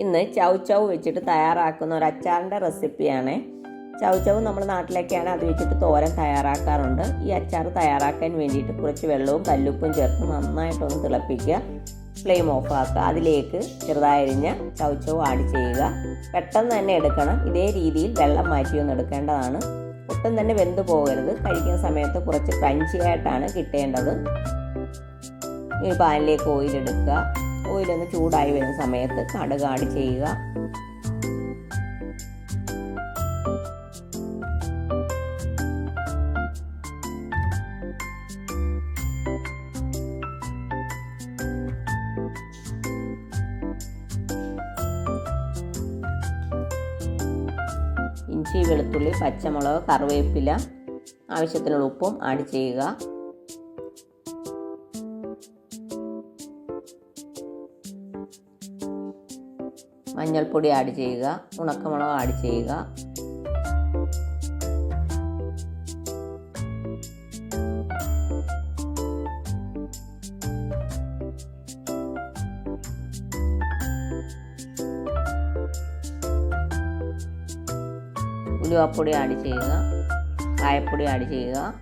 ഇന്ന് ചൗ വെച്ചിട്ട് തയ്യാറാക്കുന്ന ഒരു അച്ചാറിൻ്റെ റെസിപ്പിയാണ്. ചൗ നമ്മുടെ നാട്ടിലൊക്കെയാണ് അത് വെച്ചിട്ട് തോരൻ തയ്യാറാക്കാറുണ്ട്. ഈ അച്ചാർ തയ്യാറാക്കാൻ വേണ്ടിയിട്ട് കുറച്ച് വെള്ളവും കല്ലുപ്പും ചേർത്ത് നന്നായിട്ടൊന്ന് തിളപ്പിക്കുക. ഫ്ലെയിം ഓഫ് ആക്കുക. അതിലേക്ക് ചെറുതായരിഞ്ഞ ചൗ ആഡ് ചെയ്യുക. പെട്ടെന്ന് തന്നെ എടുക്കണം. ഇതേ രീതിയിൽ വെള്ളം മാറ്റിയൊന്ന് എടുക്കേണ്ടതാണ്. ഒട്ടും തന്നെ വെന്ത് പോകരുത്. കഴിക്കുന്ന സമയത്ത് കുറച്ച് ക്രഞ്ചി ആയിട്ടാണ് കിട്ടേണ്ടത്. ഈ പാനിലേക്ക് ഓയിൽ എടുക്കുക. ഓയിലൊന്ന് ചൂടായി വരുന്ന സമയത്ത് കടുക് ആഡ് ചെയ്യുക. ഇഞ്ചി, വെളുത്തുള്ളി, പച്ചമുളക്, കറിവേപ്പില, ആവശ്യത്തിനുള്ള ഉപ്പും ആഡ് ചെയ്യുക. മഞ്ഞൾപ്പൊടി ആഡ് ചെയ്യുക. ഉണക്കമുളക് ആഡ് ചെയ്യുക. ഉലുവാപ്പൊടി ആഡ് ചെയ്യുക. കായപ്പൊടി ആഡ് ചെയ്യുക.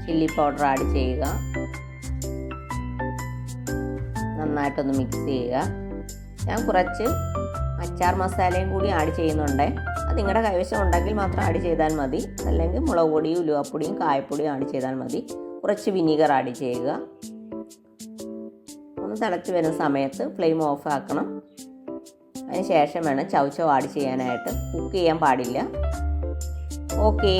ചില്ലി പൗഡർ ആഡ് ചെയ്യുക. നന്നായിട്ടൊന്ന് മിക്സ് ചെയ്യുക. ഞാൻ കുറച്ച് അച്ചാർ മസാലയും കൂടി ആഡ് ചെയ്യുന്നുണ്ട്. അത് നിങ്ങളുടെ കൈവശം ഉണ്ടെങ്കിൽ മാത്രം ആഡ് ചെയ്താൽ മതി. അല്ലെങ്കിൽ മുളക് പൊടിയും ഉലുവാപ്പൊടിയും കായപ്പൊടിയും ആഡ് ചെയ്താൽ മതി. കുറച്ച് വിനീഗർ ആഡ് ചെയ്യുക. ഒന്ന് തിളച്ച് വരുന്ന സമയത്ത് ഫ്ലെയിം ഓഫ് ആക്കണം. അതിന് ശേഷം വേണം ചൗ ആഡ് ചെയ്യാനായിട്ട്. കുക്ക് ചെയ്യാൻ പാടില്ല. ഓക്കേ.